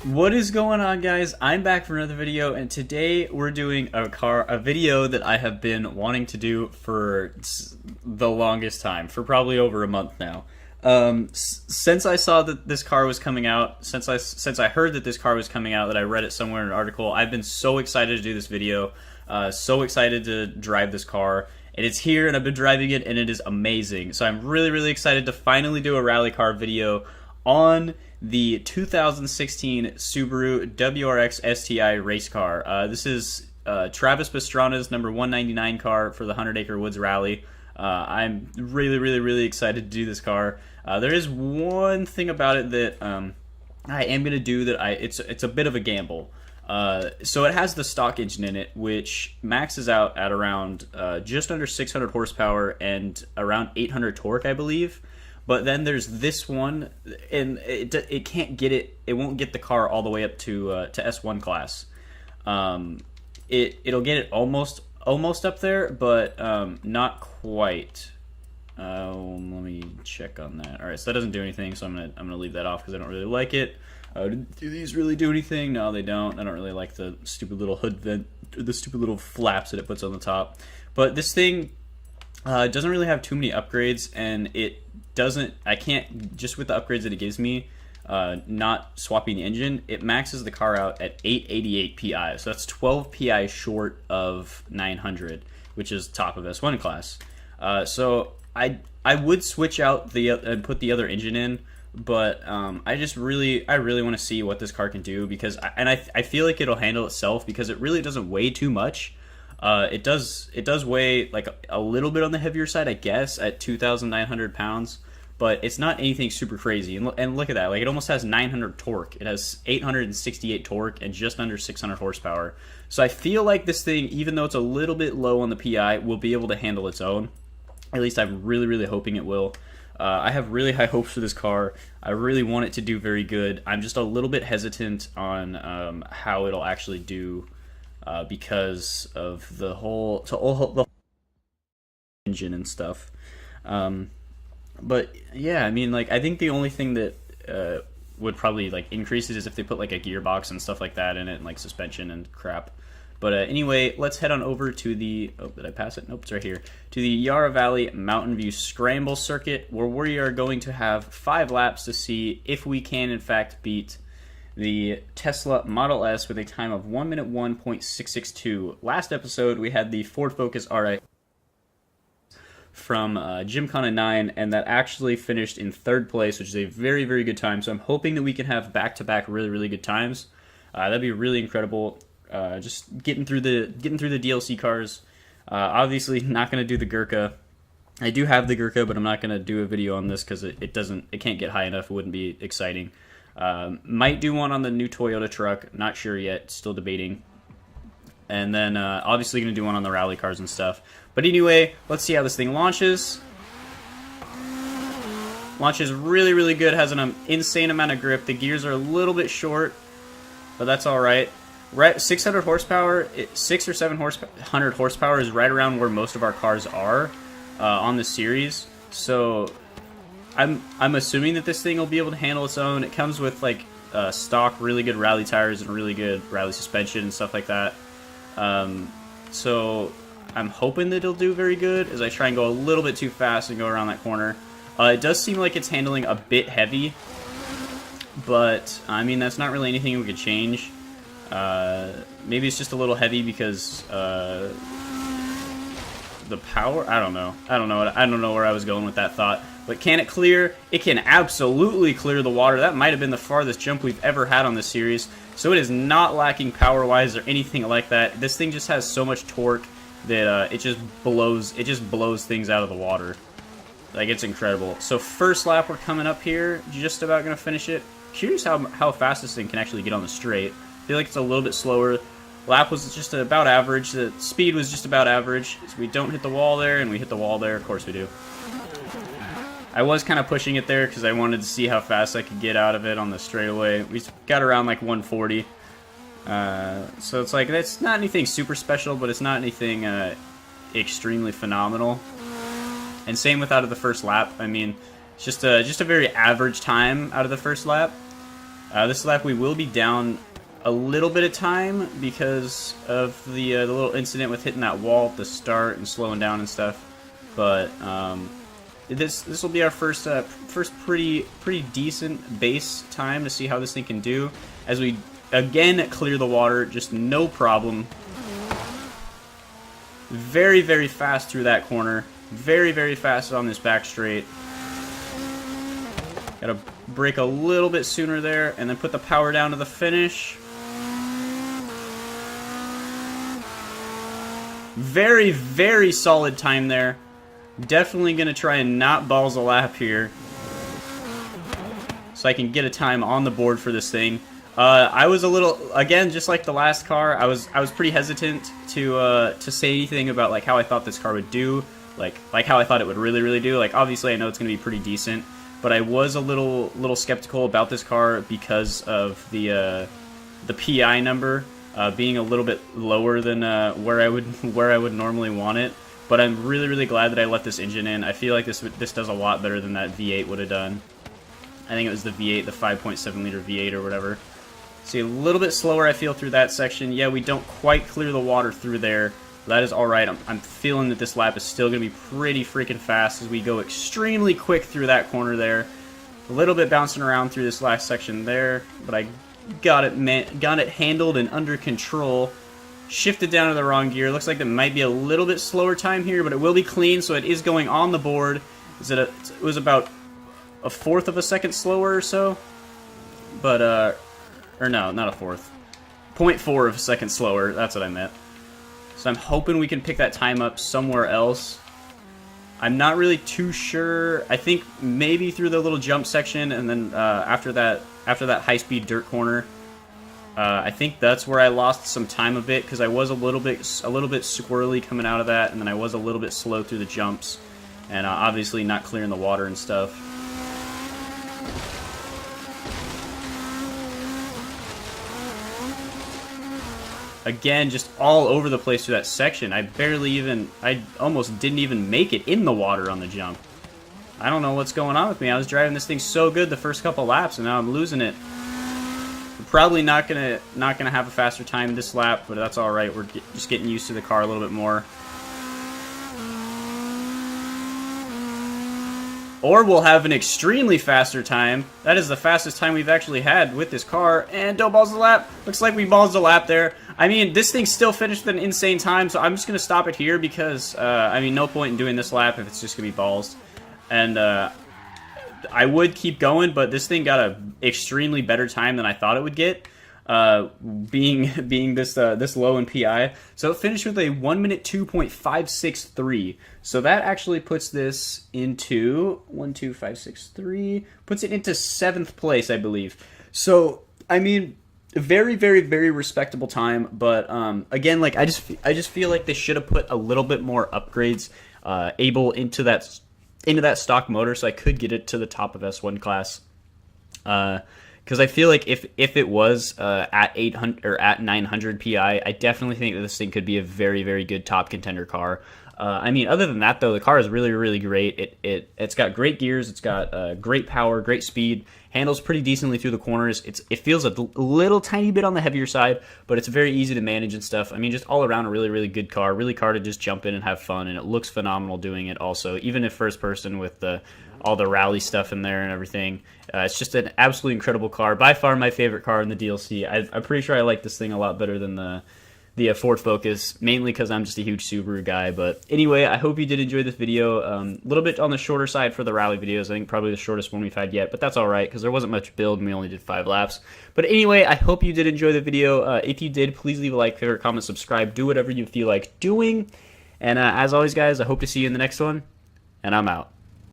What is going on, guys? I'm back for another video, and today we're doing a video that I have been wanting to do for the longest time, for probably over a month now. Since I saw that this car was coming out, since I heard that this car was coming out, that I read it somewhere in an article, I've been so excited to do this video, so excited to drive this car. And it's here, and I've been driving it, and it is amazing. So I'm really excited to finally do a rally car video on the 2016 Subaru WRX STI race car. This is Travis Pastrana's number 199 car for the 100 Acre Woods Rally. I'm really excited to do this car. There is one thing about it that I am going to do that it's a bit of a gamble. So it has the stock engine in it, which maxes out at around just under 600 horsepower and around 800 torque, I believe. But then there's this one, and it can't get it. It won't get the car all the way up to S1 class. It'll get it almost up there, but not quite. Let me check on that. All right, so that doesn't do anything. So I'm gonna leave that off because I don't really like it. Do these really do anything? No, they don't. I don't really like the stupid little hood vent, the stupid little flaps that it puts on the top. But this thing doesn't really have too many upgrades, and it doesn't. I can't, just with the upgrades that it gives me, not swapping the engine, it maxes the car out at 888 PI. So that's 12 PI short of 900, which is top of S1 class. So I would switch out and put the other engine in. But I really want to see what this car can do, because I feel like it'll handle itself, because it really doesn't weigh too much. It does weigh like a little bit on the heavier side, I guess, at 2,900 pounds, but it's not anything super crazy. And look at that, like, it almost has 900 torque. It has 868 torque and just under 600 horsepower. So I feel like this thing, even though it's a little bit low on the PI, will be able to handle its own. At least I'm really hoping it will. I have really high hopes for this car. I really want it to do very good. I'm just a little bit hesitant on how it'll actually do because of the whole engine and stuff. But yeah, I mean, like, I think the only thing that would probably like increase it is if they put like a gearbox and stuff like that in it, and like suspension and crap. But anyway, let's head on over to the, oh, did I pass it? Nope, it's right here. To the Yarra Valley Mountain View Scramble Circuit, where we are going to have 5 laps to see if we can, in fact, beat the Tesla Model S with a time of 1 minute 1.662. Last episode, we had the Ford Focus RX from Gymkhana 9, and that actually finished in 3rd place, which is a very good time. So I'm hoping that we can have back-to-back really good times. That'd be really incredible. Just getting through the DLC cars. Obviously not going to do the Gurkha. I do have the Gurkha, but I'm not going to do a video on this because it can't get high enough. It wouldn't be exciting. Might do one on the new Toyota truck. Not sure yet. Still debating. And then obviously going to do one on the rally cars and stuff. But anyway, let's see how this thing launches. Launches really good. Has an insane amount of grip. The gears are a little bit short, but that's all right. Right, 600 horsepower, 6 or 700 horsepower is right around where most of our cars are on this series. So I'm assuming that this thing will be able to handle its own. It comes with like stock really good rally tires and really good rally suspension and stuff like that. So I'm hoping that it'll do very good as I try and go a little bit too fast and go around that corner. It does seem like it's handling a bit heavy, but I mean, that's not really anything we could change. Maybe it's just a little heavy because the power. I don't know where I was going with that thought. But can it clear? It can absolutely clear the water. That might have been the farthest jump we've ever had on this series. So it is not lacking power-wise or anything like that. This thing just has so much torque that it just blows things out of the water. Like, it's incredible. So first lap, we're coming up here, just about gonna finish it. Curious how fast this thing can actually get on the straight. I feel like it's a little bit slower. Lap was just about average. The speed was just about average. So we don't hit the wall there, and we hit the wall there. Of course we do. I was kind of pushing it there because I wanted to see how fast I could get out of it on the straightaway. We got around like 140. So it's like, that's not anything super special, but it's not anything extremely phenomenal. And same with out of the first lap. I mean, it's just a very average time out of the first lap. This lap we will be down a little bit of time because of the little incident with hitting that wall at the start and slowing down and stuff. But this will be our first pretty decent base time to see how this thing can do as we again clear the water, just no problem. Very, very fast through that corner. Very, very fast on this back straight. Gotta brake a little bit sooner there, and then put the power down to the finish. Very, very solid time there. Definitely gonna try and not balls a lap here, so I can get a time on the board for this thing. I was a little, again, just like the last car, I was pretty hesitant to say anything about like how I thought this car would do, like how I thought it would really do. Like obviously I know it's gonna be pretty decent, but I was a little skeptical about this car because of the PI number being a little bit lower than where I would normally want it. But I'm really glad that I let this engine in. I feel like this does a lot better than that V8 would have done. I think it was the V8, the 5.7 liter V8 or whatever. See, a little bit slower I feel through that section. Yeah, we don't quite clear the water through there. That is alright. I'm feeling that this lap is still going to be pretty freaking fast as we go extremely quick through that corner there. A little bit bouncing around through this last section there, but I got it handled and under control. Shifted down to the wrong gear. Looks like it might be a little bit slower time here, but it will be clean, so it is going on the board. It was about a fourth of a second slower or so. But, or no, not a fourth. 0.4 of a second slower, that's what I meant. So I'm hoping we can pick that time up somewhere else. I'm not really too sure. I think maybe through the little jump section, and then after that high-speed dirt corner. I think that's where I lost some time a bit because I was a little bit squirrely coming out of that, and then I was a little bit slow through the jumps, and obviously not clearing the water and stuff. Again, just all over the place through that section. I almost didn't even make it in the water on the jump. I don't know what's going on with me. I was driving this thing so good the first couple laps, and now I'm losing it. Probably not gonna have a faster time this lap, but that's all right. We're just getting used to the car a little bit more. Or we'll have an extremely faster time. That is the fastest time we've actually had with this car. And don't balls the lap. Looks like we balls the lap there. I mean, this thing still finished with an insane time, so I'm just gonna stop it here because I mean, no point in doing this lap if it's just gonna be balls. And I would keep going, but this thing got a extremely better time than I thought it would get, being this low in PI. So it finished with a 1 minute 2.563. So that actually puts this into 1.2563, puts it into 7th place, I believe. So I mean, very respectable time. But again, like I just feel like they should have put a little bit more upgrades into that stock motor, so I could get it to the top of S1 class. Because I feel like if it was at 800 or at 900 PI, I definitely think that this thing could be a very good top contender car. I mean, other than that though, the car is really great. It's got great gears, it's got great power, great speed, handles pretty decently through the corners. It feels a little tiny bit on the heavier side, but it's very easy to manage and stuff. I mean, just all around a really good car. Really car to just jump in and have fun, and it looks phenomenal doing it also, even if first person with all the rally stuff in there and everything. It's just an absolutely incredible car. By far my favorite car in the DLC. I'm pretty sure I like this thing a lot better than the Ford Focus, mainly because I'm just a huge Subaru guy. But anyway, I hope you did enjoy this video. A little bit on the shorter side for the rally videos. I think probably the shortest one we've had yet, but that's all right because there wasn't much build and we only did 5 laps. But anyway, I hope you did enjoy the video. If you did, please leave a like, favorite, comment, subscribe. Do whatever you feel like doing. And as always, guys, I hope to see you in the next one, and I'm out.